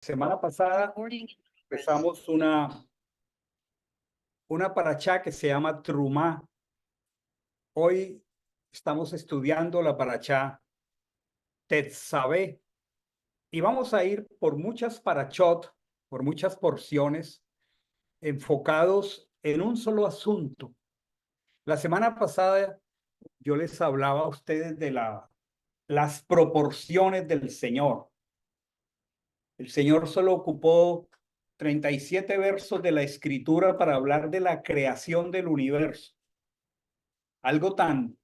Semana pasada empezamos una parachá que se llama Trumá. Hoy estamos estudiando la parachá Tetzabé y vamos a ir por muchas parachot, por muchas porciones, enfocados en un solo asunto. La semana pasada yo les hablaba a ustedes de las proporciones del Señor. El Señor solo ocupó 37 versos de la Escritura para hablar de la creación del universo. Algo tan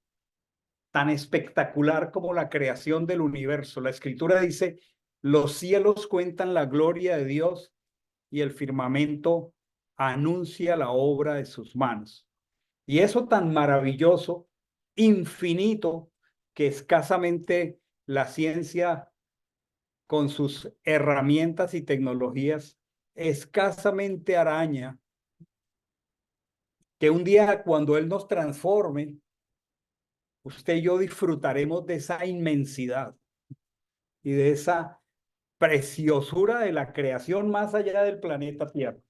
espectacular como la creación del universo. La Escritura dice, los cielos cuentan la gloria de Dios y el firmamento anuncia la obra de sus manos. Y eso tan maravilloso, infinito, que escasamente la ciencia con sus herramientas y tecnologías escasamente araña, que un día cuando Él nos transforme, usted y yo disfrutaremos de esa inmensidad y de esa preciosura de la creación más allá del planeta Tierra.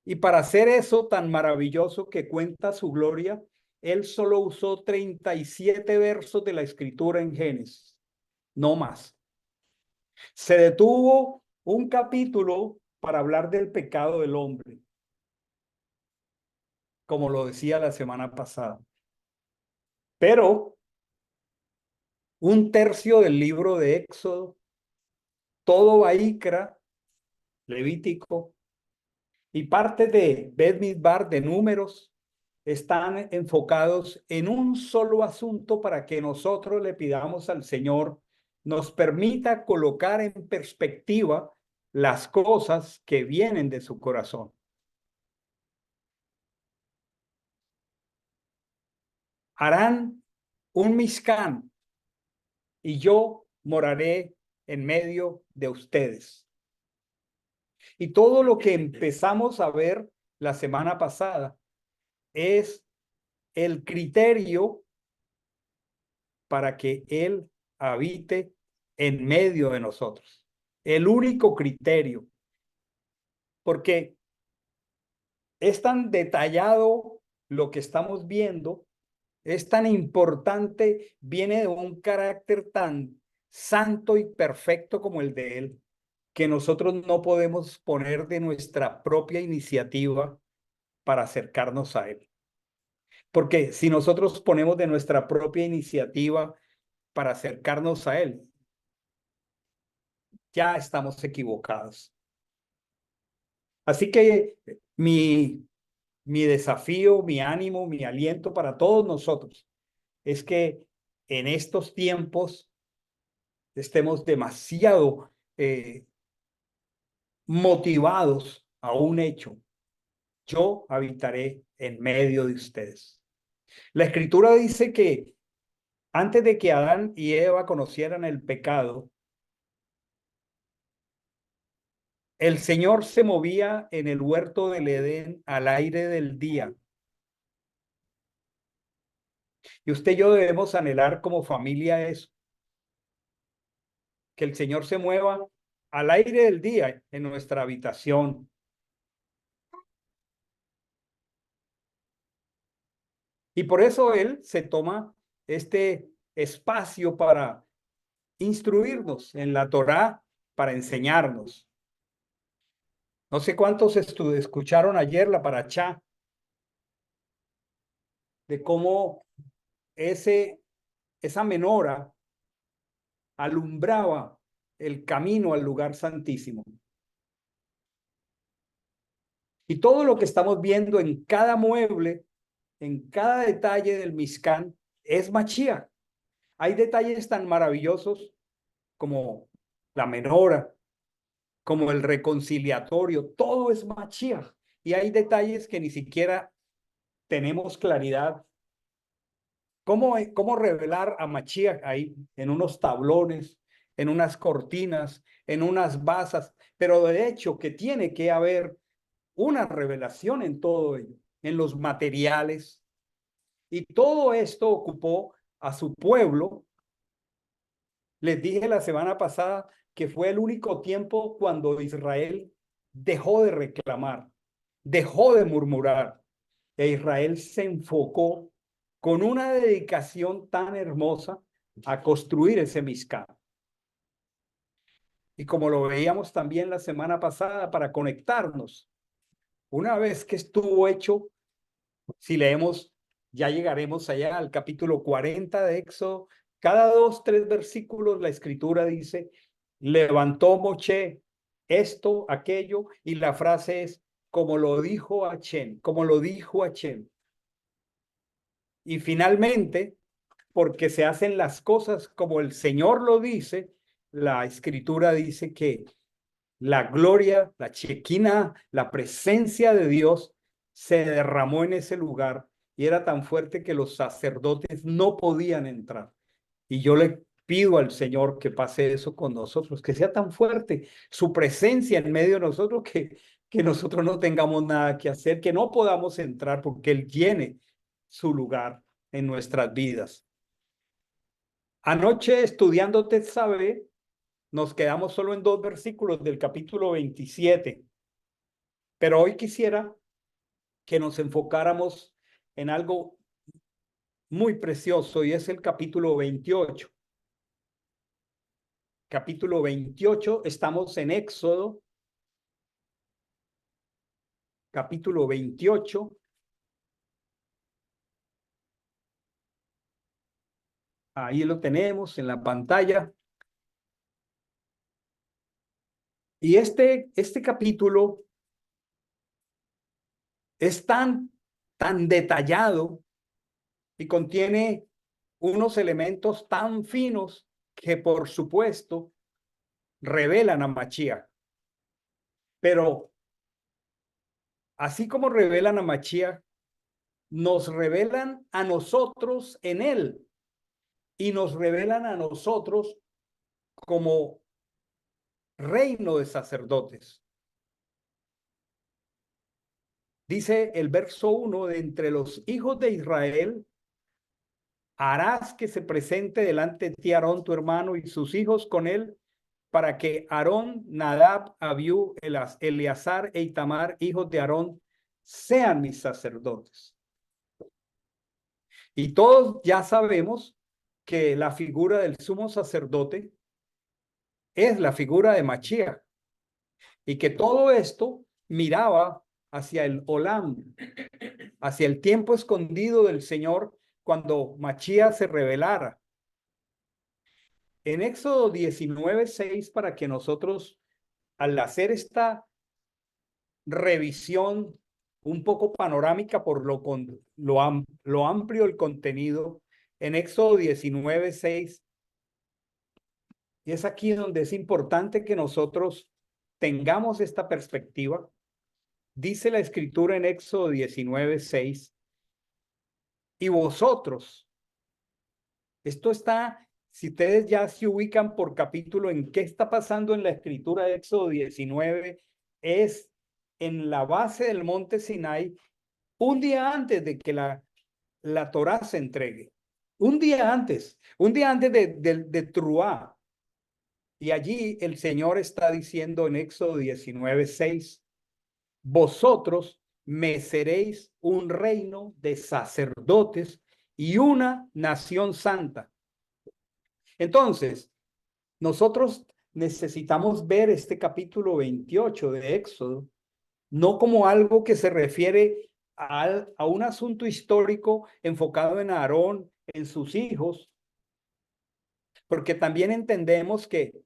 Y para hacer eso tan maravilloso que cuenta su gloria, Él solo usó 37 versos de la Escritura en Génesis, no más. Se detuvo un capítulo para hablar del pecado del hombre, como lo decía la semana pasada. Pero un tercio del libro de Éxodo, todo Baícra, Levítico, y parte de Bet Midbar, de Números, están enfocados en un solo asunto para que nosotros le pidamos al Señor nos permita colocar en perspectiva las cosas que vienen de su corazón. Harán un Mishkan y yo moraré en medio de ustedes. Y todo lo que empezamos a ver la semana pasada es el criterio para que Él habite en medio de nosotros. El único criterio. Porque es tan detallado lo que estamos viendo, es tan importante, viene de un carácter tan santo y perfecto como el de Él, que nosotros no podemos poner de nuestra propia iniciativa para acercarnos a Él. Porque si nosotros ponemos de nuestra propia iniciativa para acercarnos a Él, ya estamos equivocados. Así que mi desafío, mi ánimo, mi aliento para todos nosotros es que en estos tiempos estemos demasiado motivados a un hecho. Yo habitaré en medio de ustedes. La Escritura dice que antes de que Adán y Eva conocieran el pecado, el Señor se movía en el huerto del Edén al aire del día. Y usted y yo debemos anhelar como familia eso, que el Señor se mueva al aire del día en nuestra habitación. Y por eso Él se toma este espacio para instruirnos en la Torá, para enseñarnos. No sé cuántos escucharon ayer la parachá de cómo esa menora alumbraba el camino al lugar santísimo. Y todo lo que estamos viendo en cada mueble, en cada detalle del Mishkan, es Mashiach. Hay detalles tan maravillosos como la menora, como el reconciliatorio, todo es Mashiach. Y hay detalles que ni siquiera tenemos claridad. ¿Cómo revelar a Mashiach ahí en unos tablones, en unas cortinas, en unas basas? Pero de hecho que tiene que haber una revelación en todo ello, en los materiales. Y todo esto ocupó a su pueblo Les dije la semana pasada que fue el único tiempo cuando Israel dejó de reclamar, dejó de murmurar, e Israel se enfocó con una dedicación tan hermosa a construir ese Mizcá. Y como lo veíamos también la semana pasada, para conectarnos, una vez que estuvo hecho, si leemos, ya llegaremos allá al capítulo 40 de Éxodo, cada 2, 3 versículos la escritura dice, levantó Moshe esto, aquello, y la frase es, como lo dijo Hashem, como lo dijo Hashem. Y finalmente, porque se hacen las cosas como el Señor lo dice, la escritura dice que la gloria, la chequina, la presencia de Dios se derramó en ese lugar y era tan fuerte que los sacerdotes no podían entrar. Y yo le pido al Señor que pase eso con nosotros, que sea tan fuerte su presencia en medio de nosotros que nosotros no tengamos nada que hacer, que no podamos entrar porque Él llene su lugar en nuestras vidas. Anoche estudiando Tetzabé, nos quedamos solo en 2 versículos del capítulo 27, pero hoy quisiera que nos enfocáramos en algo muy precioso y es el capítulo 28. Capítulo 28, estamos en Éxodo, capítulo 28. Ahí lo tenemos en la pantalla. Y este capítulo es tan detallado y contiene unos elementos tan finos que, por supuesto, revelan a Mashiach. Pero así como revelan a Mashiach, nos revelan a nosotros en él y nos revelan a nosotros como reino de sacerdotes. Dice el verso 1, de entre los hijos de Israel, harás que se presente delante de ti Aarón, tu hermano, y sus hijos con él, para que Aarón, Nadab, Abiú, Eleazar e Itamar, hijos de Aarón, sean mis sacerdotes. Y todos ya sabemos que la figura del sumo sacerdote es la figura de Mashiach y que todo esto miraba hacia el Olam, hacia el tiempo escondido del Señor cuando Mashiach se revelara. En Éxodo 19:6, para que nosotros, al hacer esta revisión un poco panorámica por lo amplio del contenido, en Éxodo 19:6, y es aquí donde es importante que nosotros tengamos esta perspectiva. Dice la escritura en Éxodo 19:6, y vosotros, esto está, si ustedes ya se ubican por capítulo en qué está pasando en la escritura de Éxodo 19, es en la base del monte Sinai, un día antes de que la Torá se entregue, un día antes de Truá. Y allí el Señor está diciendo en Éxodo 19:6, vosotros me seréis un reino de sacerdotes y una nación santa. Entonces, nosotros necesitamos ver este capítulo 28 de Éxodo no como algo que se refiere a un asunto histórico enfocado en Aarón, en sus hijos, porque también entendemos que,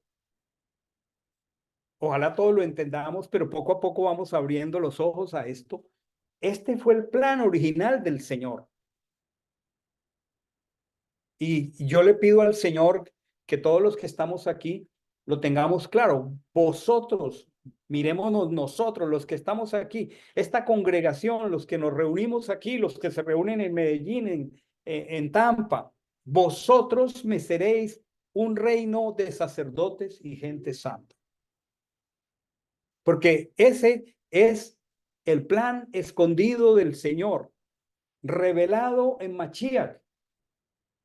ojalá todos lo entendamos, pero poco a poco vamos abriendo los ojos a esto. Este fue el plan original del Señor. Y yo le pido al Señor que todos los que estamos aquí lo tengamos claro. Vosotros, mirémonos nosotros, los que estamos aquí, esta congregación, los que nos reunimos aquí, los que se reúnen en Medellín, en Tampa, vosotros me seréis un reino de sacerdotes y gente santa. Porque ese es el plan escondido del Señor, revelado en Mashiach.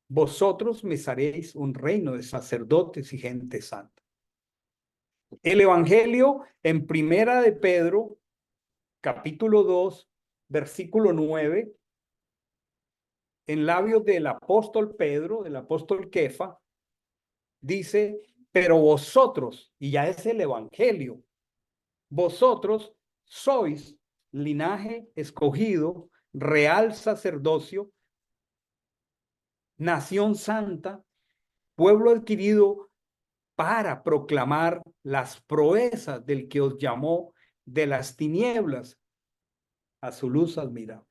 vosotros me seréis un reino de sacerdotes y gente santa. El Evangelio en Primera de Pedro, capítulo 2, versículo 9, en labios del apóstol Pedro, del apóstol Kefa, dice, pero vosotros, y ya es el Evangelio, vosotros sois linaje escogido, real sacerdocio, nación santa, pueblo adquirido para proclamar las proezas del que os llamó de las tinieblas a su luz admirable.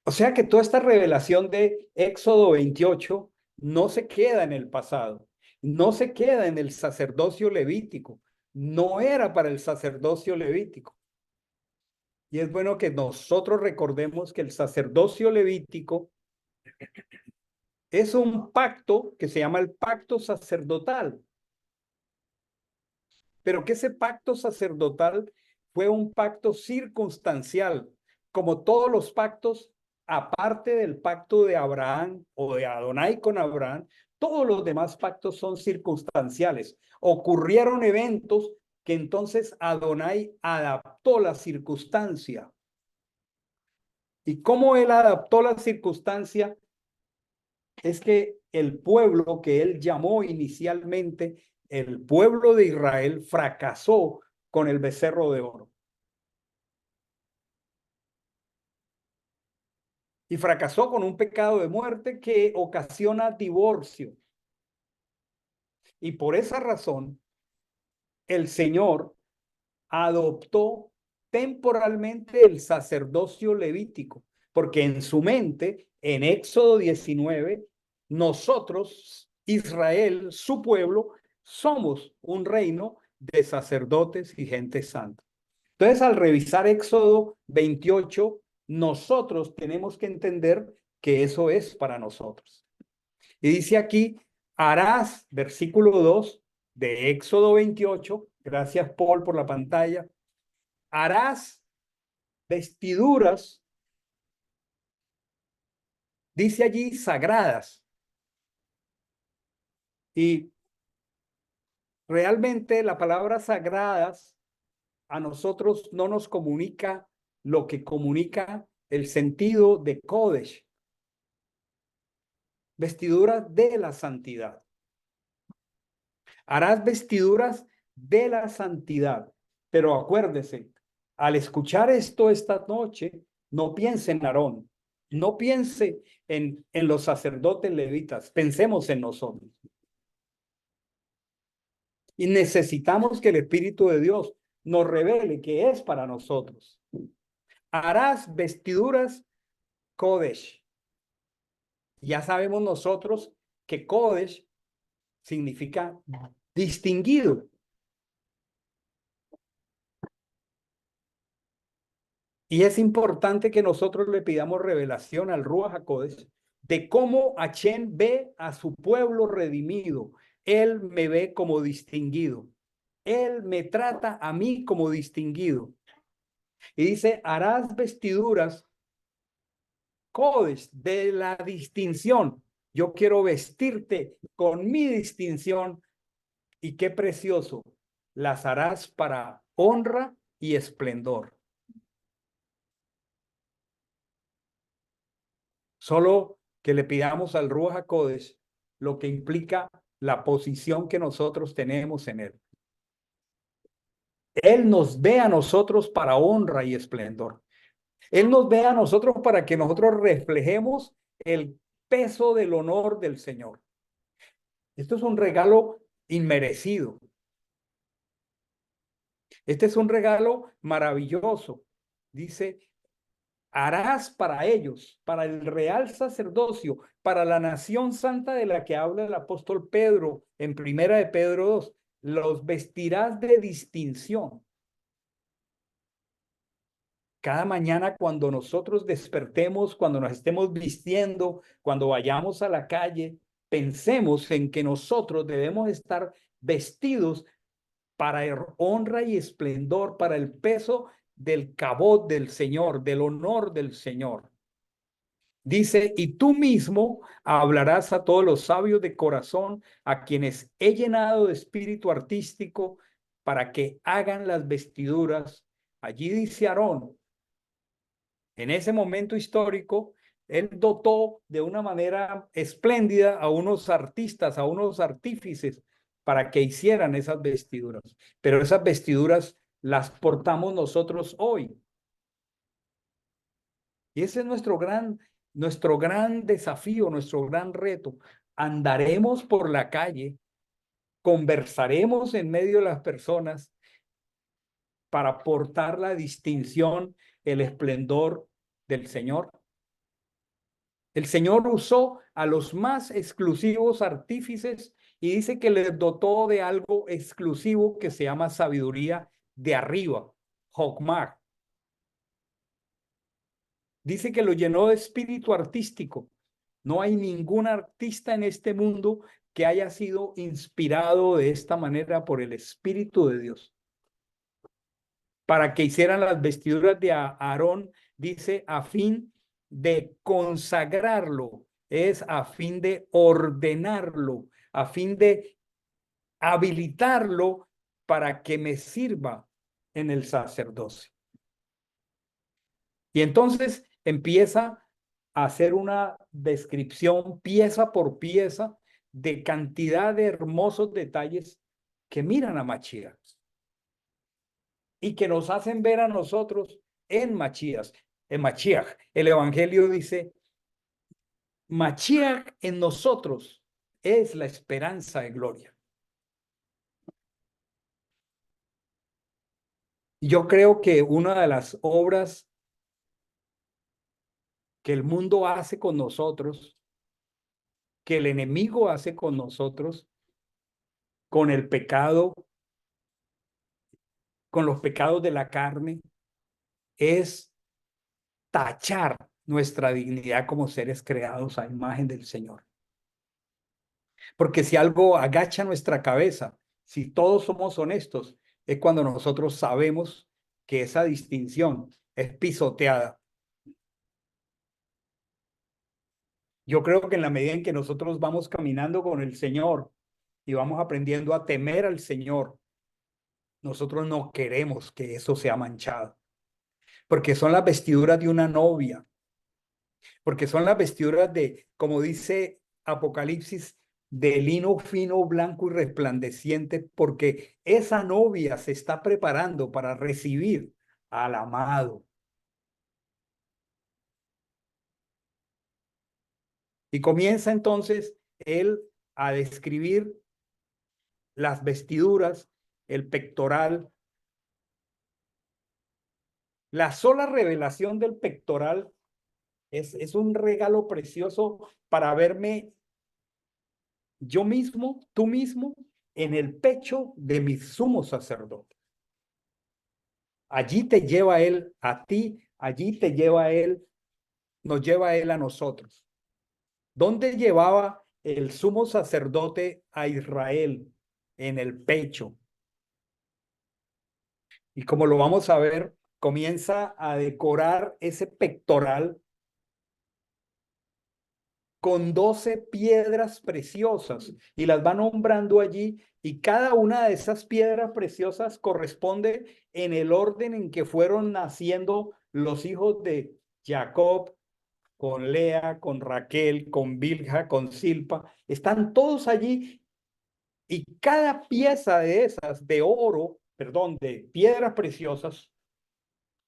O sea que toda esta revelación de Éxodo 28 no se queda en el pasado, no se queda en el sacerdocio levítico, no era para el sacerdocio levítico. Y es bueno que nosotros recordemos que el sacerdocio levítico es un pacto que se llama el pacto sacerdotal, pero que ese pacto sacerdotal fue un pacto circunstancial, como todos los pactos, aparte del pacto de Abraham o de Adonai con Abraham, todos los demás pactos son circunstanciales. Ocurrieron eventos que entonces Adonai adaptó la circunstancia. ¿Y cómo él adaptó la circunstancia? Es que el pueblo que él llamó inicialmente, el pueblo de Israel, fracasó con el becerro de oro. Y fracasó con un pecado de muerte que ocasiona divorcio. Y por esa razón, el Señor adoptó temporalmente el sacerdocio levítico, porque en su mente, en Éxodo 19, nosotros, Israel, su pueblo, somos un reino de sacerdotes y gente santa. Entonces, al revisar Éxodo 28, nosotros tenemos que entender que eso es para nosotros. Y dice aquí, harás, versículo 2 de Éxodo 28, gracias Paul por la pantalla, harás vestiduras, dice allí, sagradas. Y realmente la palabra sagradas a nosotros no nos comunica lo que comunica el sentido de Kodesh, vestiduras de la santidad. Harás vestiduras de la santidad. Pero acuérdese, al escuchar esto esta noche, no piense en Aarón, no piense en los sacerdotes levitas, pensemos en nosotros. Y necesitamos que el Espíritu de Dios nos revele que es para nosotros. Harás vestiduras Kodesh. Ya sabemos nosotros que Kodesh significa distinguido. Y es importante que nosotros le pidamos revelación al Ruach HaKodesh de cómo Hashem ve a su pueblo redimido. Él me ve como distinguido. Él me trata a mí como distinguido. Y dice, harás vestiduras Kodesh de la distinción. Yo quiero vestirte con mi distinción. Y qué precioso. Las harás para honra y esplendor. Solo que le pidamos al Ruach HaKodesh lo que implica la posición que nosotros tenemos en él. Él nos ve a nosotros para honra y esplendor. Él nos ve a nosotros para que nosotros reflejemos el peso del honor del Señor. Esto es un regalo inmerecido. Este es un regalo maravilloso. Dice, harás para ellos, para el real sacerdocio, para la nación santa de la que habla el apóstol Pedro en Primera de Pedro 2, los vestirás de distinción. Cada mañana cuando nosotros despertemos, cuando nos estemos vistiendo, cuando vayamos a la calle, pensemos en que nosotros debemos estar vestidos para honra y esplendor, para el peso del cabot del Señor, del honor del Señor. Dice, y tú mismo hablarás a todos los sabios de corazón, a quienes he llenado de espíritu artístico, para que hagan las vestiduras. Allí dice Aarón, en ese momento histórico, él dotó de una manera espléndida a unos artistas, a unos artífices, para que hicieran esas vestiduras. Pero esas vestiduras las portamos nosotros hoy. Y ese es nuestro gran desafío, nuestro gran reto. Andaremos por la calle, conversaremos en medio de las personas para portar la distinción, el esplendor del Señor. El Señor usó a los más exclusivos artífices y dice que les dotó de algo exclusivo que se llama sabiduría de arriba, Jokmah. Dice que lo llenó de espíritu artístico. No hay ningún artista en este mundo que haya sido inspirado de esta manera por el Espíritu de Dios. Para que hicieran las vestiduras de Aarón, dice, a fin de consagrarlo, es a fin de ordenarlo, a fin de habilitarlo para que me sirva en el sacerdocio. Y entonces empieza a hacer una descripción pieza por pieza de cantidad de hermosos detalles que miran a Machías y que nos hacen ver a nosotros en Machías. En Machiach, el Evangelio dice, Machiach en nosotros es la esperanza de gloria. Yo creo que una de las obras que el mundo hace con nosotros, que el enemigo hace con nosotros, con el pecado, con los pecados de la carne, es tachar nuestra dignidad como seres creados a imagen del Señor. Porque si algo agacha nuestra cabeza, si todos somos honestos, es cuando nosotros sabemos que esa distinción es pisoteada. Yo creo que en la medida en que nosotros vamos caminando con el Señor y vamos aprendiendo a temer al Señor, nosotros no queremos que eso sea manchado, porque son las vestiduras de una novia, porque son las vestiduras de, como dice Apocalipsis, de lino fino, blanco y resplandeciente, porque esa novia se está preparando para recibir al amado. Y comienza entonces él a describir las vestiduras, el pectoral. La sola revelación del pectoral es un regalo precioso para verme yo mismo, tú mismo, en el pecho de mi sumo sacerdote. Allí te lleva él a ti, allí te lleva él, nos lleva él a nosotros. ¿Dónde llevaba el sumo sacerdote a Israel? En el pecho. Y como lo vamos a ver, comienza a decorar ese pectoral con 12 piedras preciosas y las va nombrando allí, y cada una de esas piedras preciosas corresponde en el orden en que fueron naciendo los hijos de Jacob, con Lea, con Raquel, con Bilha, con Silpa. Están todos allí, y cada pieza de esas de oro, perdón, de piedras preciosas,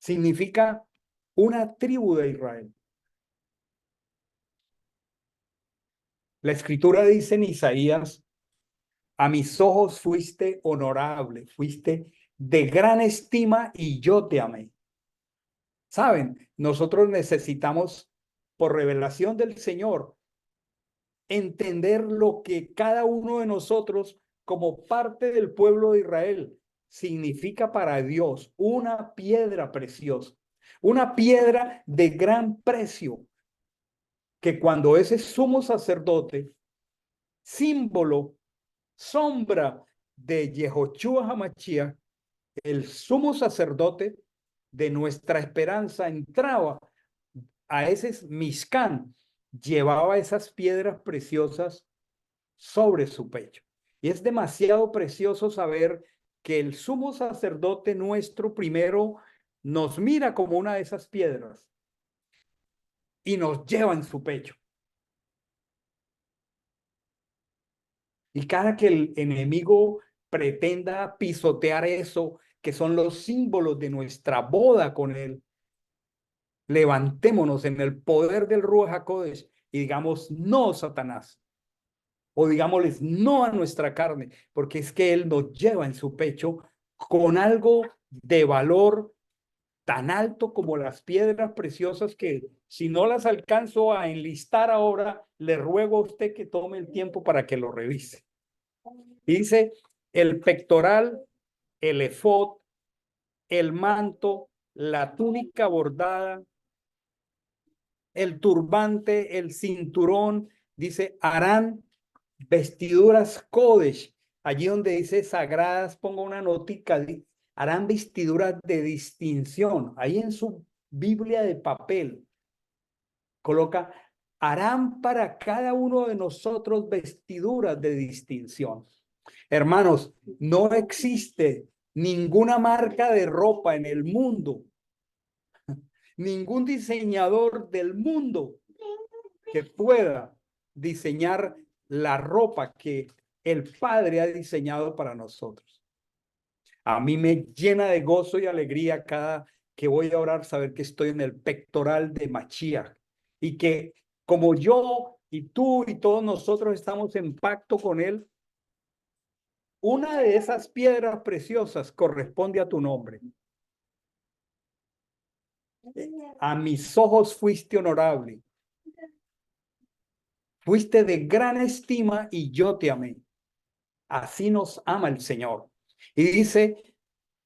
significa una tribu de Israel. La escritura dice en Isaías: a mis ojos fuiste honorable, fuiste de gran estima y yo te amé. Saben, nosotros necesitamos, por revelación del Señor, entender lo que cada uno de nosotros, como parte del pueblo de Israel, significa para Dios. Una piedra preciosa, una piedra de gran precio, que cuando ese sumo sacerdote, símbolo, sombra de Yehoshua HaMashiach, el sumo sacerdote de nuestra esperanza, entraba a ese Mishkan, llevaba esas piedras preciosas sobre su pecho. Y es demasiado precioso saber que el sumo sacerdote nuestro primero nos mira como una de esas piedras y nos lleva en su pecho. Y cada que el enemigo pretenda pisotear eso, que son los símbolos de nuestra boda con él, levantémonos en el poder del Ruach HaKodesh y digamos, no, Satanás. O digámosles no a nuestra carne, porque es que Él nos lleva en su pecho con algo de valor tan alto como las piedras preciosas que si no las alcanzo a enlistar ahora, le ruego a usted que tome el tiempo para que lo revise. Y dice, el pectoral, el efod, el manto, la túnica bordada, el turbante, el cinturón, dice, harán vestiduras Kodesh. Allí donde dice sagradas, pongo una notica, harán vestiduras de distinción. Ahí en su Biblia de papel, coloca, harán para cada uno de nosotros vestiduras de distinción. Hermanos, no existe ninguna marca de ropa en el mundo, ningún diseñador del mundo que pueda diseñar la ropa que el Padre ha diseñado para nosotros. A mí me llena de gozo y alegría cada que voy a orar saber que estoy en el pectoral de Mashiach y que como yo y tú y todos nosotros estamos en pacto con él, una de esas piedras preciosas corresponde a tu nombre. A mis ojos fuiste honorable. Fuiste de gran estima y yo te amé. Así nos ama el Señor. Y dice,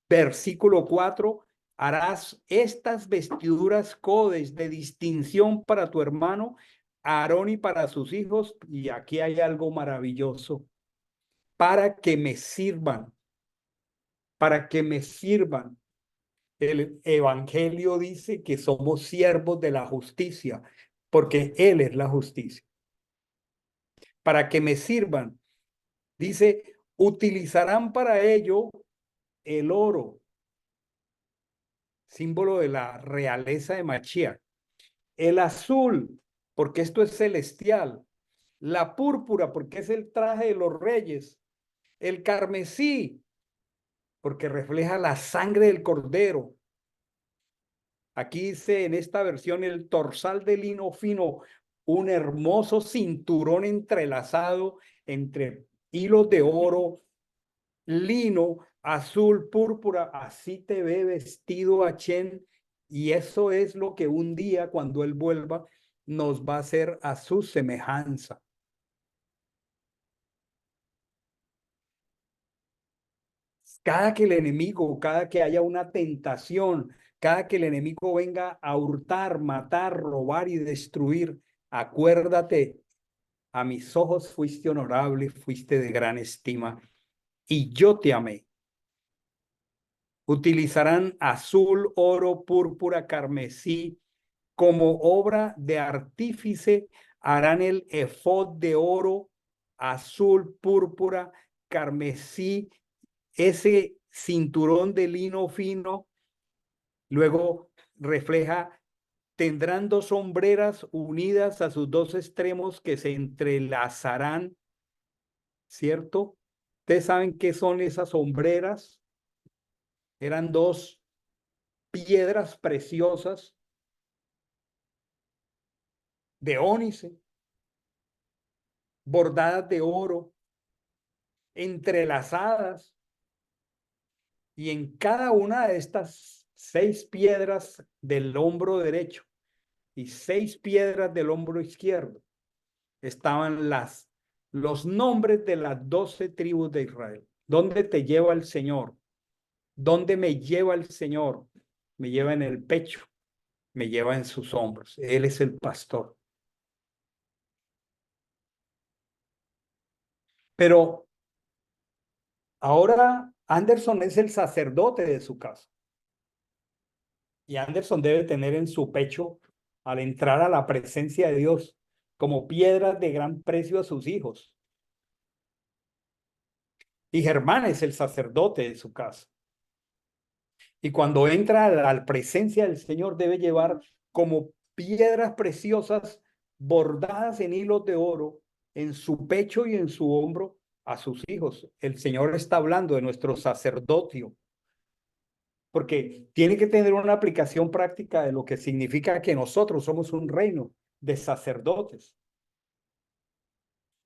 versículo 4, harás estas vestiduras codes de distinción para tu hermano Aarón y para sus hijos. Y aquí hay algo maravilloso. Para que me sirvan. Para que me sirvan. El Evangelio dice que somos siervos de la justicia, porque Él es la justicia. Para que me sirvan. Dice, utilizarán para ello el oro, símbolo de la realeza de Mashiach, el azul, porque esto es celestial, la púrpura, porque es el traje de los reyes, el carmesí, porque refleja la sangre del cordero. Aquí dice en esta versión el torsal de lino fino, un hermoso cinturón entrelazado entre hilos de oro, lino, azul, púrpura, así te ve vestido Achén, y eso es lo que un día cuando él vuelva nos va a hacer a su semejanza. Cada que el enemigo, cada que haya una tentación, cada que el enemigo venga a hurtar, matar, robar y destruir, acuérdate, a mis ojos fuiste honorable, fuiste de gran estima, y yo te amé. Utilizarán azul, oro, púrpura, carmesí. Como obra de artífice harán el efod de oro, azul, púrpura, carmesí, ese cinturón de lino fino. Luego refleja, tendrán dos sombreras unidas a sus dos extremos que se entrelazarán, ¿cierto? Ustedes saben qué son esas sombreras. Eran dos piedras preciosas de ónice, bordadas de oro, entrelazadas, y en cada una de estas 6 piedras del hombro derecho y 6 piedras del hombro izquierdo estaban los nombres de las 12 tribus de Israel. ¿Dónde te lleva el Señor? ¿Dónde me lleva el Señor? Me lleva en el pecho, me lleva en sus hombros. Él es el pastor. Pero ahora Anderson es el sacerdote de su casa. Y Anderson debe tener en su pecho al entrar a la presencia de Dios como piedras de gran precio a sus hijos. Y Germán es el sacerdote de su casa. Y cuando entra a la presencia del Señor debe llevar como piedras preciosas bordadas en hilos de oro en su pecho y en su hombro a sus hijos. El Señor está hablando de nuestro sacerdocio, porque tiene que tener una aplicación práctica de lo que significa que nosotros somos un reino de sacerdotes.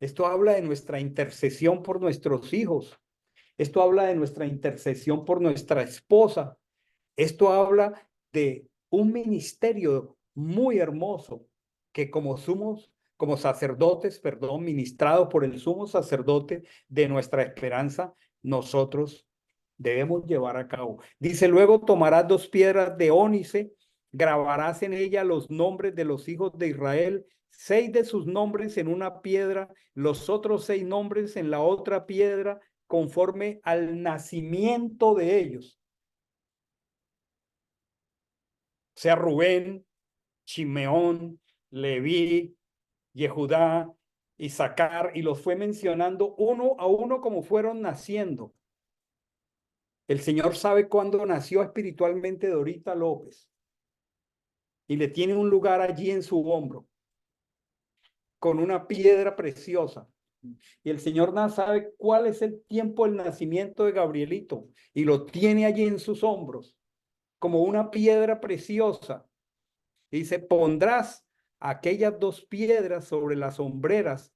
Esto habla de nuestra intercesión por nuestros hijos. Esto habla de nuestra intercesión por nuestra esposa. Esto habla de un ministerio muy hermoso que como sacerdotes, perdón, ministrados por el sumo sacerdote de nuestra esperanza, nosotros debemos llevar a cabo. Dice, luego tomarás 2 piedras de ónice, grabarás en ella los nombres de los hijos de Israel, 6 de sus nombres en una piedra, los otros 6 nombres en la otra piedra, conforme al nacimiento de ellos. Sea Rubén, Chimeón, Leví, Yehudá, Isaacar, y los fue mencionando uno a uno como fueron naciendo. El Señor sabe cuándo nació espiritualmente Dorita López y le tiene un lugar allí en su hombro con una piedra preciosa. Y el Señor sabe cuál es el tiempo del nacimiento de Gabrielito y lo tiene allí en sus hombros como una piedra preciosa. Dice, pondrás aquellas 2 piedras sobre las hombreras,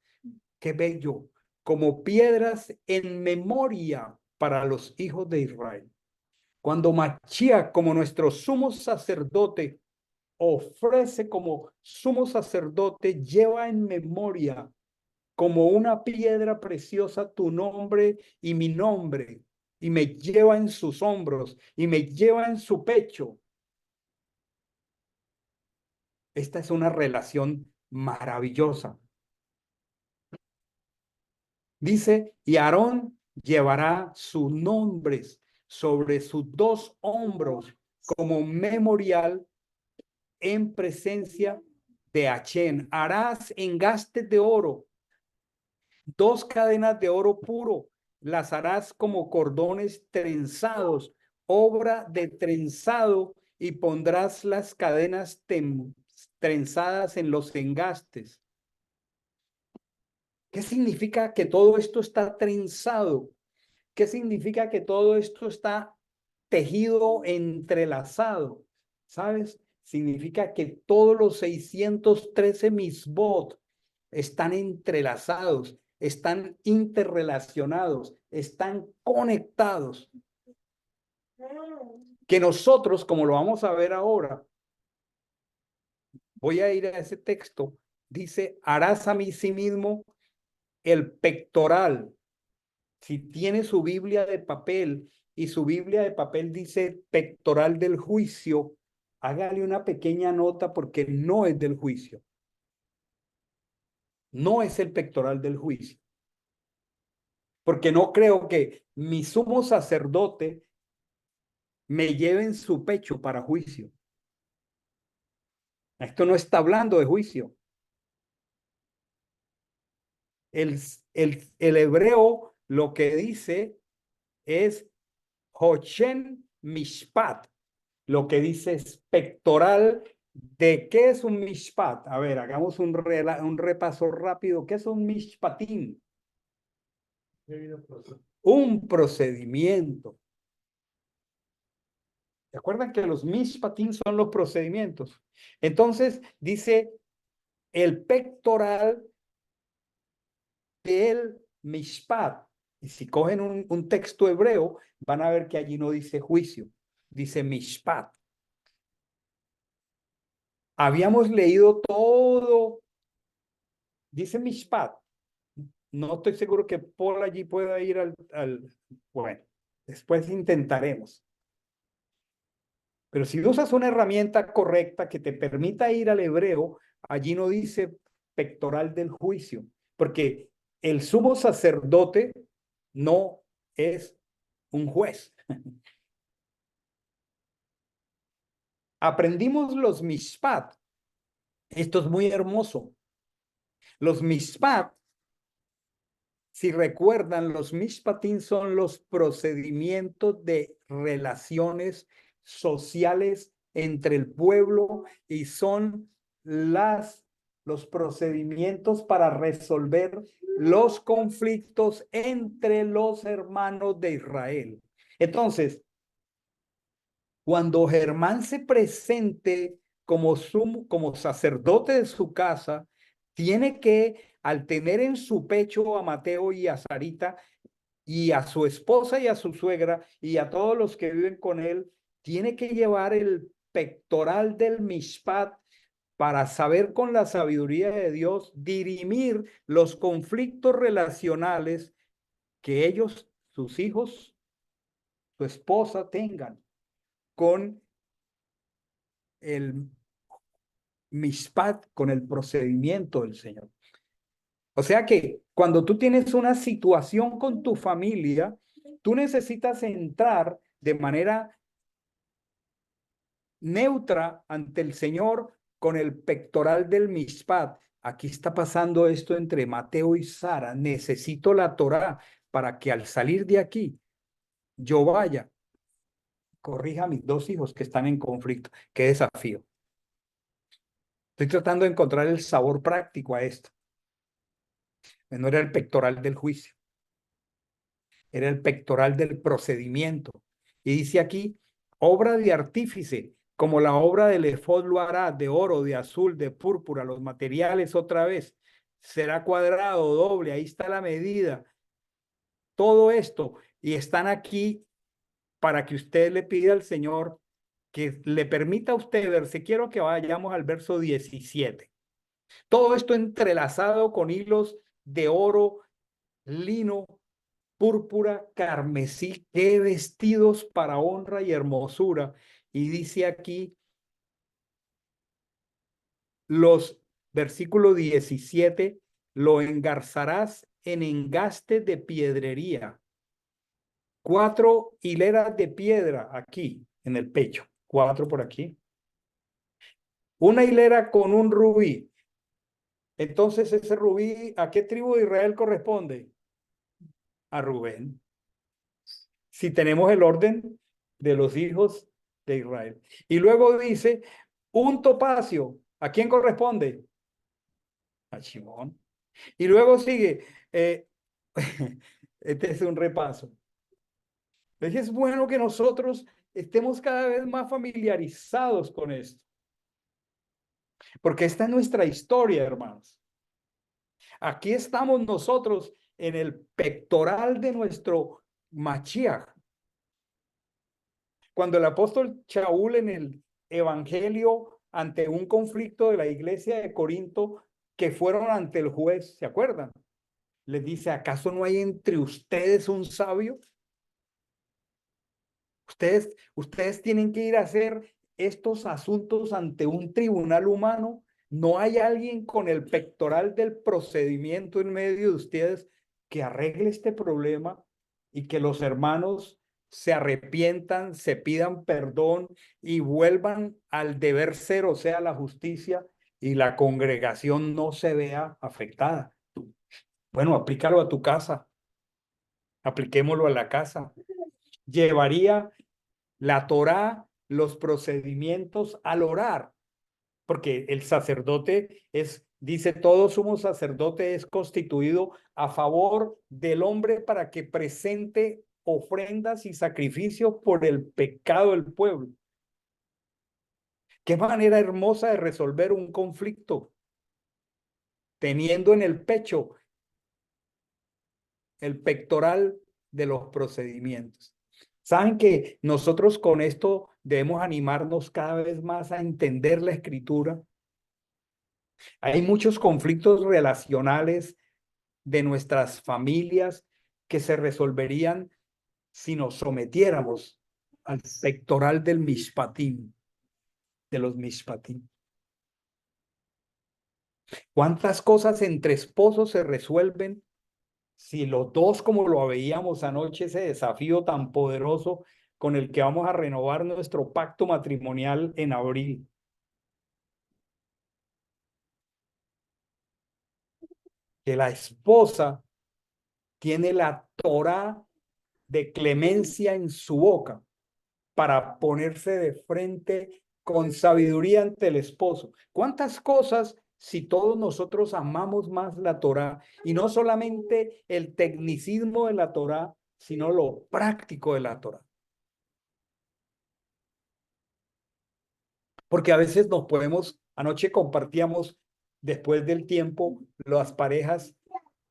qué bello, como piedras en memoria para los hijos de Israel. Cuando Mashiach, como nuestro sumo sacerdote, ofrece como sumo sacerdote, lleva en memoria como una piedra preciosa tu nombre y mi nombre, y me lleva en sus hombros y me lleva en su pecho. Esta es una relación maravillosa. Dice, y Aarón llevará sus nombres sobre sus 2 hombros como memorial en presencia de Achén. Harás engastes de oro, 2 cadenas de oro puro, las harás como cordones trenzados, obra de trenzado, y pondrás las cadenas trenzadas en los engastes. ¿Qué significa que todo esto está trenzado? ¿Qué significa que todo esto está tejido, entrelazado? ¿Sabes? Significa que todos los 613 misbot están entrelazados, están interrelacionados, están conectados. Que nosotros, como lo vamos a ver ahora, voy a ir a ese texto, dice, harás a mí sí mismo el pectoral. Si tiene su Biblia de papel y su Biblia de papel dice pectoral del juicio, hágale una pequeña nota porque no es del juicio. No es el pectoral del juicio. Porque no creo que mi sumo sacerdote me lleve en su pecho para juicio. Esto no está hablando de juicio. El hebreo lo que dice es Hochen Mishpat. Lo que dice es pectoral. ¿De qué es un mishpat? A ver, hagamos un repaso rápido. ¿Qué es un mishpatín? Un procedimiento. ¿Se acuerdan que los mishpatín son los procedimientos? Entonces, dice el pectoral del mishpat. Y si cogen un texto hebreo, van a ver que allí no dice juicio, dice mishpat. Habíamos leído todo, dice mishpat. No estoy seguro que Paul allí pueda ir bueno, después intentaremos. Pero si usas una herramienta correcta que te permita ir al hebreo, allí no dice pectoral del juicio, porque el sumo sacerdote no es un juez. Aprendimos los mishpat, Esto es muy hermoso. Los mishpat, si recuerdan, los mishpatim son los procedimientos de relaciones sociales entre el pueblo y son los procedimientos para resolver los conflictos entre los hermanos de Israel. Entonces, cuando Germán se presente como sacerdote de su casa, tiene que, al tener en su pecho a Mateo y a Sarita y a su esposa y a su suegra y a todos los que viven con él, tiene que llevar el pectoral del Mishpat para saber con la sabiduría de Dios dirimir los conflictos relacionales que ellos, sus hijos, su esposa tengan con el mishpat, con el procedimiento del Señor. O sea que cuando tú tienes una situación con tu familia, tú necesitas entrar de manera neutra ante el Señor con el pectoral del mishpat. Aquí está pasando esto entre Mateo y Sara. Necesito la Torá para que al salir de aquí yo vaya, corrija a mis dos hijos que están en conflicto. Qué desafío. Estoy tratando de encontrar el sabor práctico a esto. No era el pectoral del juicio, era el pectoral del procedimiento. Y dice aquí, obra de artífice, como la obra del efod lo hará, de oro, de azul, de púrpura, los materiales otra vez. Será cuadrado, doble, ahí está la medida. Todo esto, y están aquí para que usted le pida al Señor que le permita a usted verse. Quiero que vayamos al verso 17. Todo esto entrelazado con hilos de oro, lino, púrpura, carmesí, qué vestidos para honra y hermosura. Y dice aquí los versículo 17, lo engarzarás en engaste de piedrería. 4 hileras de piedra aquí en el pecho, 4 por aquí. Una hilera con un rubí. Entonces ese rubí, ¿a qué tribu de Israel corresponde? A Rubén. Si tenemos el orden de los hijos de Israel. Y luego dice, un topacio, ¿a quién corresponde? A Shimón. Y luego sigue, este es un repaso. Entonces es bueno que nosotros estemos cada vez más familiarizados con esto, porque esta es nuestra historia, hermanos. Aquí estamos nosotros en el pectoral de nuestro Mashiach. Cuando el apóstol Shaul en el Evangelio, ante un conflicto de la iglesia de Corinto, que fueron ante el juez, ¿se acuerdan? Les dice, ¿acaso no hay entre ustedes un sabio? Ustedes tienen que ir a hacer estos asuntos ante un tribunal humano. ¿No hay alguien con el pectoral del procedimiento en medio de ustedes que arregle este problema y que los hermanos se arrepientan, se pidan perdón y vuelvan al deber ser, o sea, la justicia, y la congregación no se vea afectada? Bueno, aplícalo a tu casa, apliquémoslo a la casa. Llevaría la Torá, los procedimientos al orar, porque el sacerdote dice, todo sumo sacerdote es constituido a favor del hombre para que presente ofrendas y sacrificios por el pecado del pueblo. Qué manera hermosa de resolver un conflicto, teniendo en el pecho el pectoral de los procedimientos. Saben que nosotros con esto debemos animarnos cada vez más a entender la escritura. Hay muchos conflictos relacionales de nuestras familias que se resolverían si nos sometiéramos al pectoral del mishpatim, de los mishpatim. ¿Cuántas cosas entre esposos se resuelven si los dos, como lo veíamos anoche, ese desafío tan poderoso con el que vamos a renovar nuestro pacto matrimonial en abril? que la esposa tiene la Torá de clemencia en su boca para ponerse de frente con sabiduría ante el esposo. ¿Cuántas cosas si todos nosotros amamos más la Torá y no solamente el tecnicismo de la Torá, sino lo práctico de la Torá? Porque a veces nos podemos, anoche compartíamos después del tiempo las parejas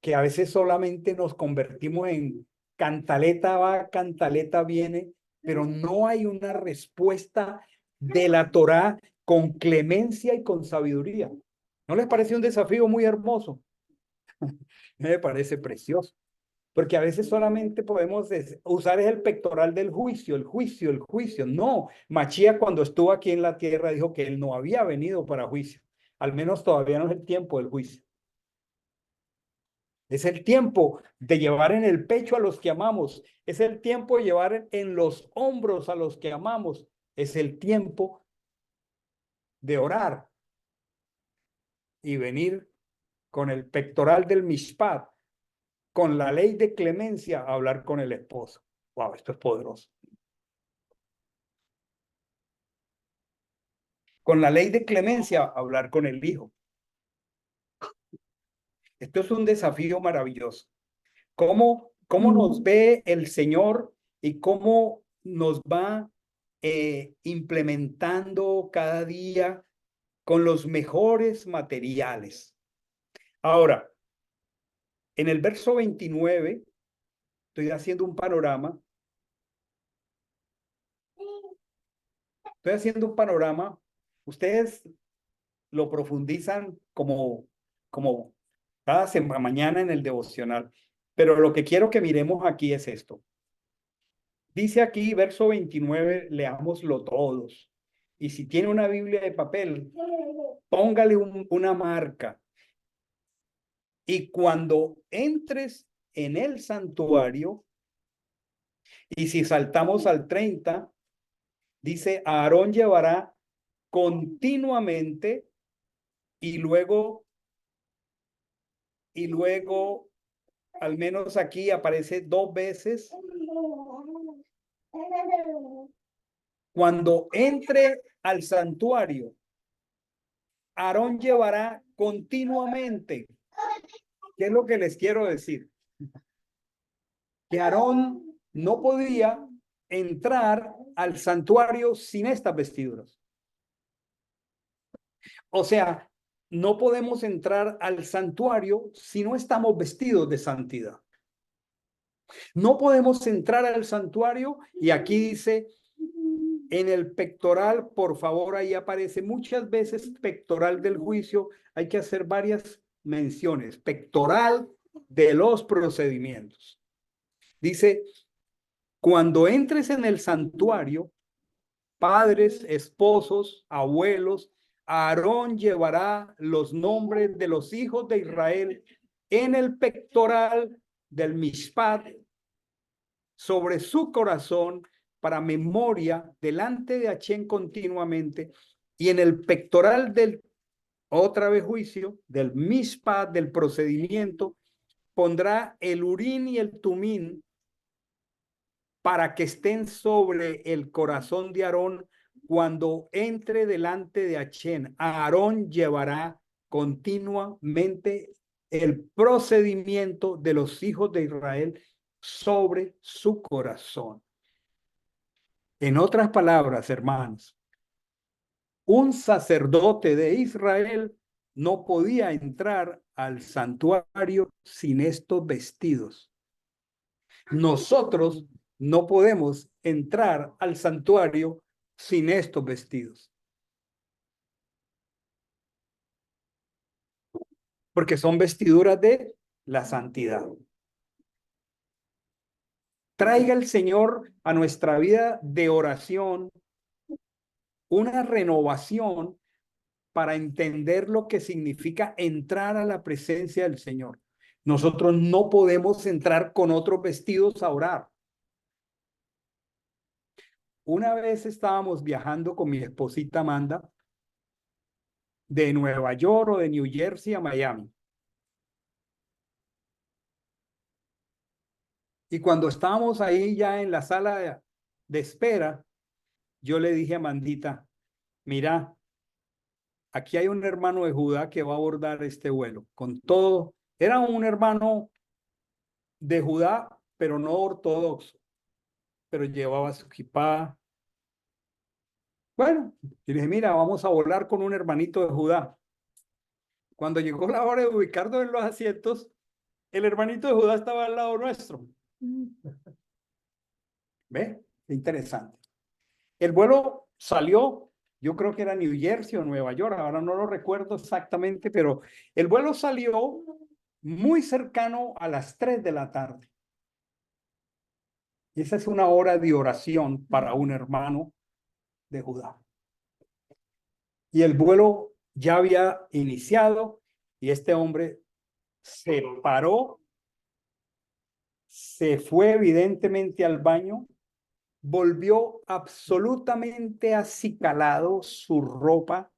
que a veces solamente nos convertimos en cantaleta va, cantaleta viene, pero no hay una respuesta de la Torá con clemencia y con sabiduría. ¿No les parece un desafío muy hermoso? Me parece precioso, porque a veces solamente podemos usar el pectoral del juicio, el juicio, el juicio. No, Machía cuando estuvo aquí en la tierra dijo que él no había venido para juicio, al menos todavía no es el tiempo del juicio. Es el tiempo de llevar en el pecho a los que amamos. Es el tiempo de llevar en los hombros a los que amamos. Es el tiempo de orar y venir con el pectoral del mishpat, con la ley de clemencia, a hablar con el esposo. Wow, esto es poderoso. Con la ley de clemencia, hablar con el hijo. Esto es un desafío maravilloso. ¿Cómo nos ve el Señor y cómo nos va implementando cada día con los mejores materiales? Ahora, en el verso 29, estoy haciendo un panorama, ustedes lo profundizan como cada mañana en el devocional, pero lo que quiero que miremos aquí es esto. Dice aquí, verso 29, leámoslo todos. Y si tiene una Biblia de papel, póngale una marca. Y cuando entres en el santuario, y si saltamos al 30, dice, Aarón llevará continuamente y luego, al menos aquí aparece 2 veces, cuando entre al santuario, Aarón llevará continuamente. ¿Qué es lo que les quiero decir? Que Aarón no podía entrar al santuario sin estas vestiduras. O sea, no podemos entrar al santuario si no estamos vestidos de santidad. No podemos entrar al santuario y aquí dice en el pectoral, por favor, ahí aparece muchas veces pectoral del juicio. Hay que hacer varias menciones. Pectoral de los procedimientos. Dice, cuando entres en el santuario, padres, esposos, abuelos, Aarón llevará los nombres de los hijos de Israel en el pectoral del mishpat sobre su corazón para memoria delante de Achén continuamente, y en el pectoral del otra vez juicio del mishpat del procedimiento pondrá el urín y el tumín para que estén sobre el corazón de Aarón cuando entre delante de Achén. Aarón llevará continuamente el procedimiento de los hijos de Israel sobre su corazón. En otras palabras, hermanos, un sacerdote de Israel no podía entrar al santuario sin estos vestidos. Nosotros no podemos entrar al santuario sin estos vestidos, porque son vestiduras de la santidad. Traiga el Señor a nuestra vida de oración una renovación para entender lo que significa entrar a la presencia del Señor. Nosotros no podemos entrar con otros vestidos a orar. Una vez estábamos viajando con mi esposita Amanda de Nueva York o de New Jersey a Miami. Y cuando estábamos ahí ya en la sala de espera, yo le dije a Mandita, mira, aquí hay un hermano de Judá que va a abordar este vuelo. Con todo, era un hermano de Judá, pero no ortodoxo, pero llevaba su kipá. Bueno, y le dije, mira, vamos a volar con un hermanito de Judá. Cuando llegó la hora de ubicarnos en los asientos, el hermanito de Judá estaba al lado nuestro. ¿Ve? Qué interesante. El vuelo salió, yo creo que era New Jersey o Nueva York, ahora no lo recuerdo exactamente, pero el vuelo salió muy cercano a las 3 de la tarde. Y esa es una hora de oración para un hermano de Judá. Y el vuelo ya había iniciado y este hombre se paró, se fue evidentemente al baño, volvió absolutamente acicalado su ropa,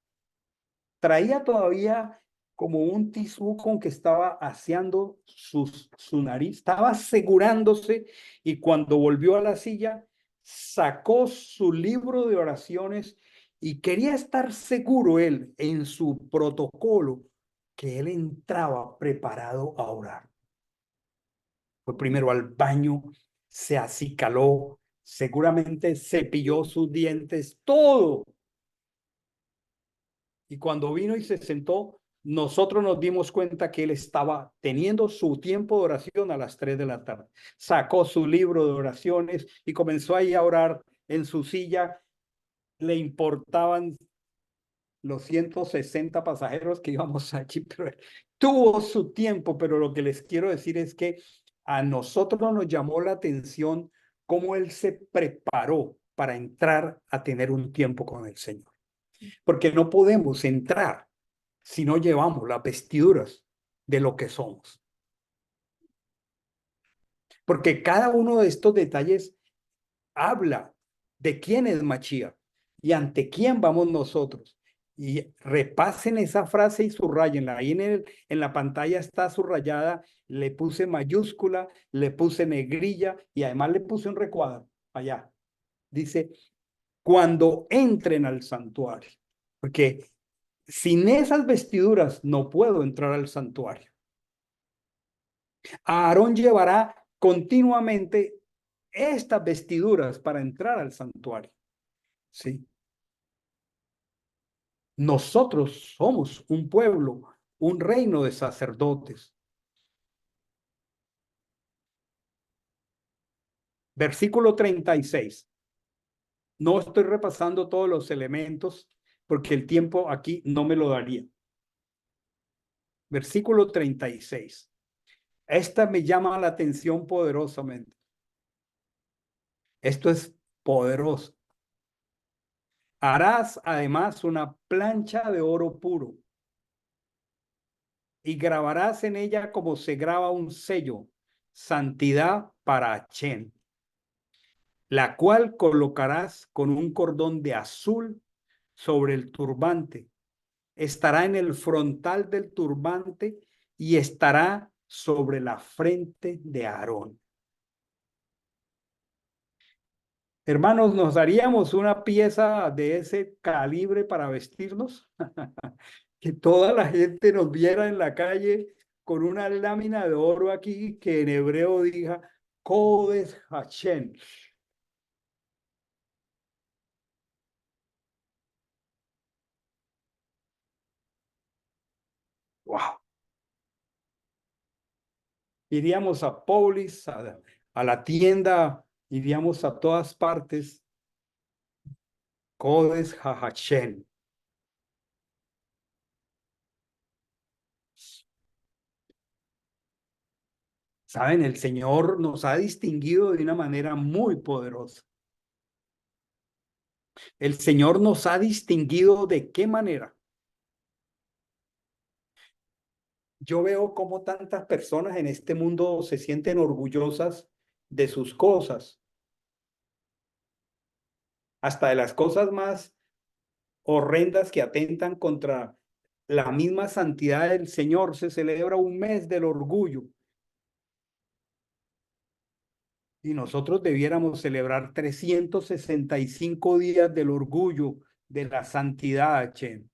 traía todavía como un tisú con que estaba aseando su nariz, estaba asegurándose y cuando volvió a la silla, sacó su libro de oraciones y quería estar seguro él en su protocolo que él entraba preparado a orar. Fue primero al baño, se acicaló, seguramente cepilló sus dientes, todo. Y cuando vino y se sentó, nosotros nos dimos cuenta que él estaba teniendo su tiempo de oración a las 3 de la tarde. Sacó su libro de oraciones y comenzó ahí a orar en su silla. Le importaban los 160 pasajeros que íbamos allí, pero tuvo su tiempo, pero lo que les quiero decir es que a nosotros nos llamó la atención cómo él se preparó para entrar a tener un tiempo con el Señor. Porque no podemos entrar si no llevamos las vestiduras de lo que somos. Porque cada uno de estos detalles habla de quién es Mashiach y ante quién vamos nosotros. Y repasen esa frase y subrayenla. Ahí en la pantalla está subrayada, le puse mayúscula, le puse negrilla y además le puse un recuadro allá. Dice, cuando entren al santuario. Porque sin esas vestiduras no puedo entrar al santuario. Aarón llevará continuamente estas vestiduras para entrar al santuario. ¿Sí? Nosotros somos un pueblo, un reino de sacerdotes. Versículo 36. No estoy repasando todos los elementos porque el tiempo aquí no me lo daría. Versículo 36. Esta me llama la atención poderosamente. Esto es poderoso. Harás además una plancha de oro puro y grabarás en ella como se graba un sello, santidad para Achén, la cual colocarás con un cordón de azul sobre el turbante. Estará en el frontal del turbante y estará sobre la frente de Aarón. Hermanos, ¿nos daríamos una pieza de ese calibre para vestirnos? Que toda la gente nos viera en la calle con una lámina de oro aquí que en hebreo diga Kodesh Hashem. Wow. Iríamos a Polis, a la tienda, iríamos a todas partes. Kodesh Hashem. Saben, el Señor nos ha distinguido de una manera muy poderosa. El Señor nos ha distinguido de qué manera. Yo veo cómo tantas personas en este mundo se sienten orgullosas de sus cosas, hasta de las cosas más horrendas que atentan contra la misma santidad del Señor. Se celebra un mes del orgullo. Y nosotros debiéramos celebrar 365 días del orgullo, de la santidad, Che.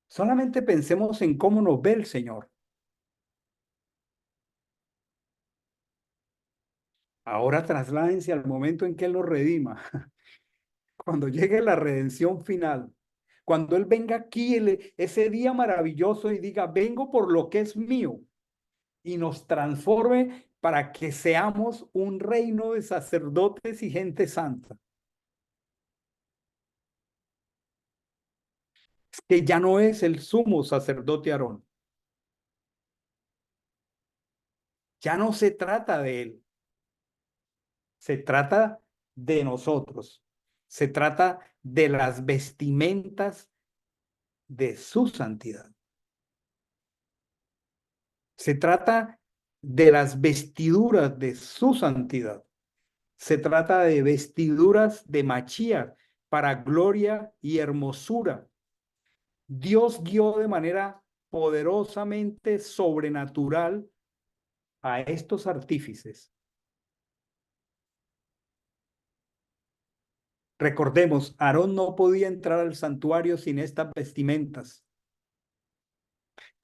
Solamente pensemos en cómo nos ve el Señor. Ahora trasládense al momento en que Él nos redima, cuando llegue la redención final, cuando Él venga aquí ese día maravilloso y diga, vengo por lo que es mío, y nos transforme para que seamos un reino de sacerdotes y gente santa. Es que ya no es el sumo sacerdote Aarón, ya no se trata de él, se trata de nosotros, se trata de las vestimentas de su santidad. Se trata de las vestiduras de su santidad. Se trata de vestiduras de Machía para gloria y hermosura. Dios guió de manera poderosamente sobrenatural a estos artífices. Recordemos, Aarón no podía entrar al santuario sin estas vestimentas.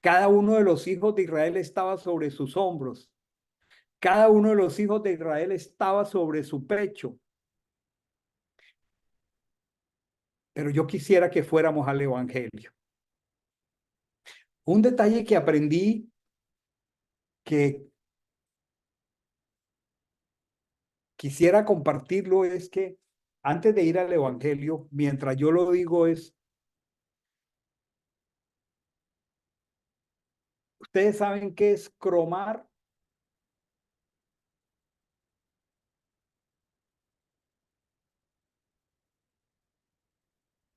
Cada uno de los hijos de Israel estaba sobre sus hombros. Cada uno de los hijos de Israel estaba sobre su pecho. Pero yo quisiera que fuéramos al Evangelio. Un detalle que aprendí que quisiera compartirlo es que antes de ir al Evangelio, mientras yo lo digo es, ¿ustedes saben qué es cromar?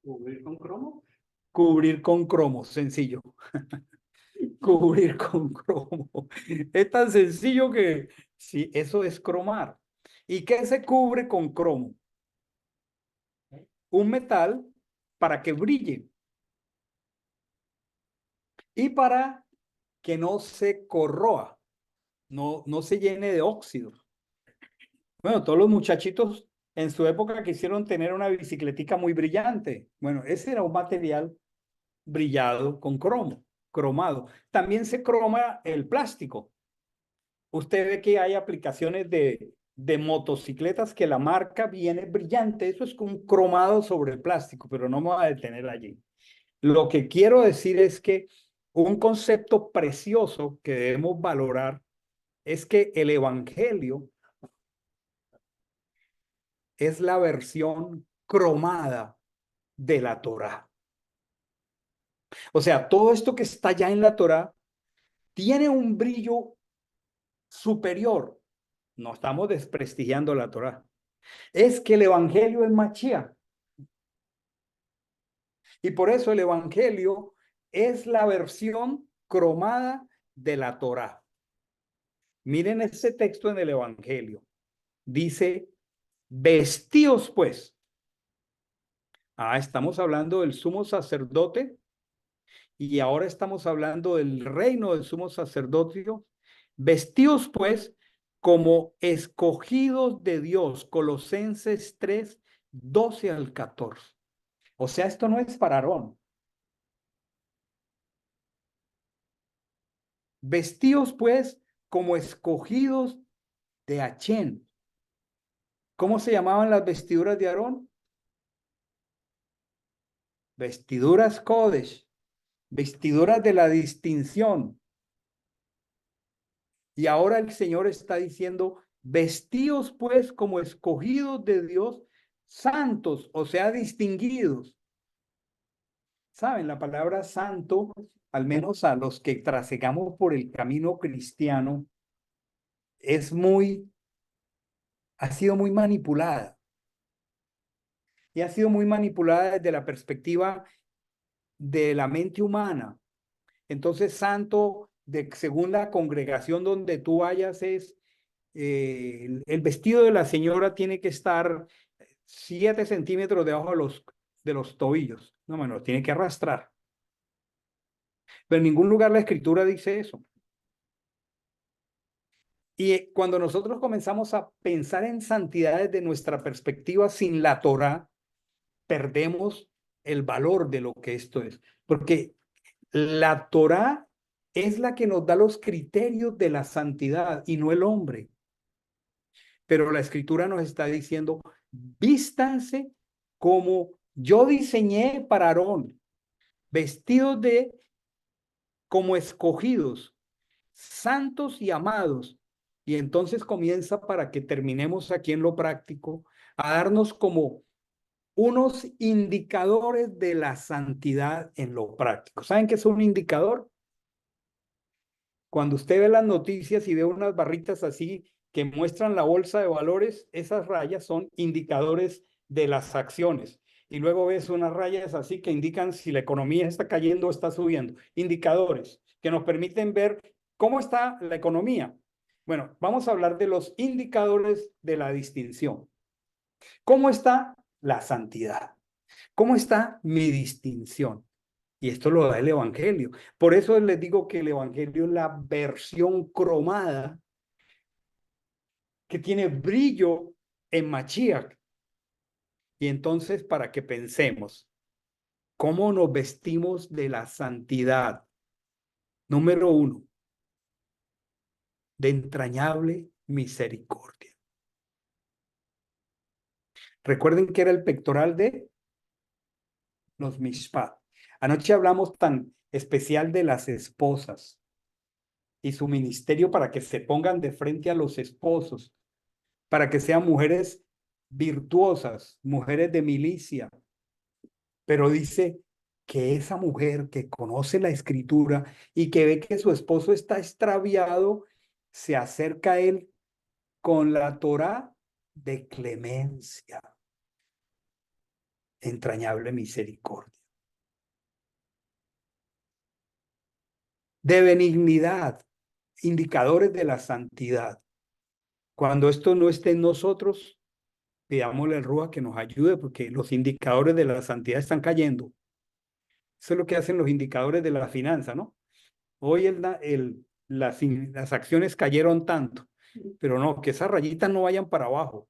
¿Cubrir con cromo? Cubrir con cromo, sencillo. Cubrir con cromo. Es tan sencillo que sí, eso es cromar. ¿Y qué se cubre con cromo? Un metal para que brille y para que no se corroa, no se llene de óxido. Bueno, todos los muchachitos en su época quisieron tener una bicicletica muy brillante. Bueno, ese era un material brillado con cromo, cromado. También se croma el plástico. Usted ve que hay aplicaciones de motocicletas que la marca viene brillante. Eso es un cromado sobre el plástico, pero no me voy a detener allí. Lo que quiero decir es que un concepto precioso que debemos valorar es que el Evangelio es la versión cromada de la Torá. O sea, todo esto que está ya en la Torá tiene un brillo superior. No estamos desprestigiando la Torá. Es que el Evangelio es Mashiach. Y por eso el Evangelio es la versión cromada de la Torá. Miren ese texto en el Evangelio. Dice, vestíos pues. Estamos hablando del sumo sacerdote y ahora estamos hablando del reino del sumo sacerdocio. Vestíos pues como escogidos de Dios. Colosenses 3, 12 al 14. O sea, esto no es para Aarón. Vestíos pues como escogidos de Achén. ¿Cómo se llamaban las vestiduras de Aarón? Vestiduras Kodesh, vestiduras de la distinción. Y ahora el Señor está diciendo, vestíos pues como escogidos de Dios, santos, o sea, distinguidos. ¿Saben? La palabra santo, al menos a los que trasegamos por el camino cristiano, es ha sido muy manipulada. Y ha sido muy manipulada desde la perspectiva de la mente humana. Entonces, santo, según la congregación donde tú vayas, es el vestido de la señora tiene que estar 7 centímetros debajo de los tobillos. No, me lo tiene que arrastrar. Pero en ningún lugar la escritura dice eso. Y cuando nosotros comenzamos a pensar en santidad desde nuestra perspectiva sin la Torá, perdemos el valor de lo que esto es. Porque la Torá es la que nos da los criterios de la santidad y no el hombre. Pero la escritura nos está diciendo, vístanse como yo diseñé para Aarón, vestidos de como escogidos, santos y amados. Y entonces comienza para que terminemos aquí en lo práctico a darnos como unos indicadores de la santidad en lo práctico. ¿Saben qué es un indicador? Cuando usted ve las noticias y ve unas barritas así que muestran la bolsa de valores, esas rayas son indicadores de las acciones. Y luego ves unas rayas así que indican si la economía está cayendo o está subiendo. Indicadores que nos permiten ver cómo está la economía. Bueno, vamos a hablar de los indicadores de la distinción. ¿Cómo está la santidad? ¿Cómo está mi distinción? Y esto lo da el Evangelio. Por eso les digo que el Evangelio es la versión cromada que tiene brillo en Mashiach. Y entonces, para que pensemos, ¿cómo nos vestimos de la santidad? Número uno, de entrañable misericordia. Recuerden que era el pectoral de los Mishpat. Anoche hablamos tan especial de las esposas y su ministerio para que se pongan de frente a los esposos, para que sean mujeres virtuosas, mujeres de milicia. Pero dice que esa mujer que conoce la escritura y que ve que su esposo está extraviado, se acerca a él con la Torá de clemencia, entrañable misericordia, de benignidad, indicadores de la santidad. Cuando esto no esté en nosotros, pidámosle al Rúa que nos ayude porque los indicadores de la santidad están cayendo. Eso es lo que hacen los indicadores de la finanza, ¿no? Hoy las acciones cayeron tanto, pero no, que esas rayitas no vayan para abajo.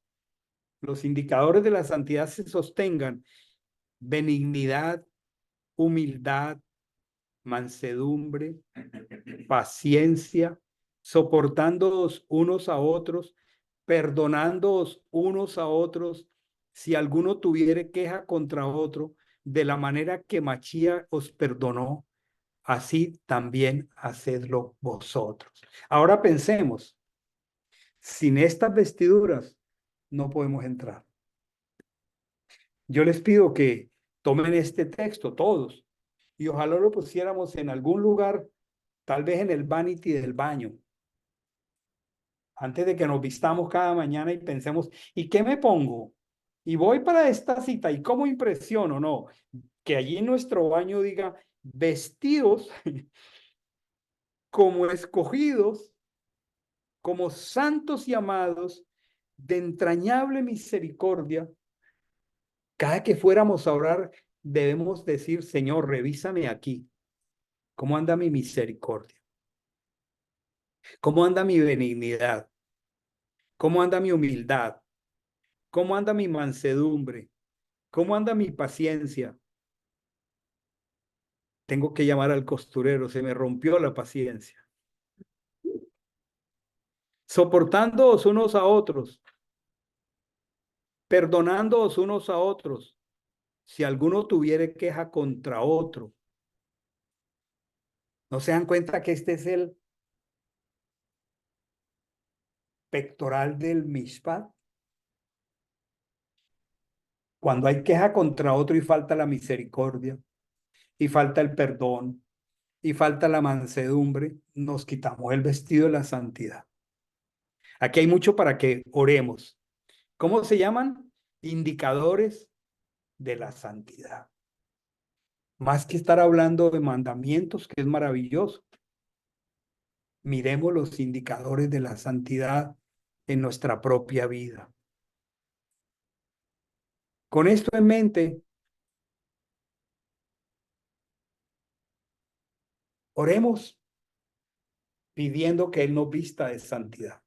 Los indicadores de la santidad se sostengan. Benignidad, humildad, mansedumbre, paciencia, soportándoos unos a otros, perdonándoos unos a otros, si alguno tuviere queja contra otro, de la manera que Machía os perdonó, así también hacedlo vosotros. Ahora pensemos, sin estas vestiduras no podemos entrar. Yo les pido que tomen este texto todos y ojalá lo pusiéramos en algún lugar, tal vez en el vanity del baño, antes de que nos vistamos cada mañana y pensemos, ¿y qué me pongo? Y voy para esta cita, ¿y cómo impresiono? No, que allí en nuestro baño diga, vestidos como escogidos, como santos y amados, de entrañable misericordia. Cada que fuéramos a orar, debemos decir, Señor, revísame aquí. ¿Cómo anda mi misericordia? ¿Cómo anda mi benignidad? ¿Cómo anda mi humildad? ¿Cómo anda mi mansedumbre? ¿Cómo anda mi paciencia? Tengo que llamar al costurero, se me rompió la paciencia. Soportándoos unos a otros, perdonándoos unos a otros, si alguno tuviere queja contra otro. ¿No se dan cuenta que este es el pectoral del Mishpat? Cuando hay queja contra otro y falta la misericordia, y falta el perdón, y falta la mansedumbre, nos quitamos el vestido de la santidad. Aquí hay mucho para que oremos. ¿Cómo se llaman? Indicadores de la santidad. Más que estar hablando de mandamientos, que es maravilloso, miremos los indicadores de la santidad en nuestra propia vida. Con esto en mente, oremos pidiendo que Él nos vista de santidad.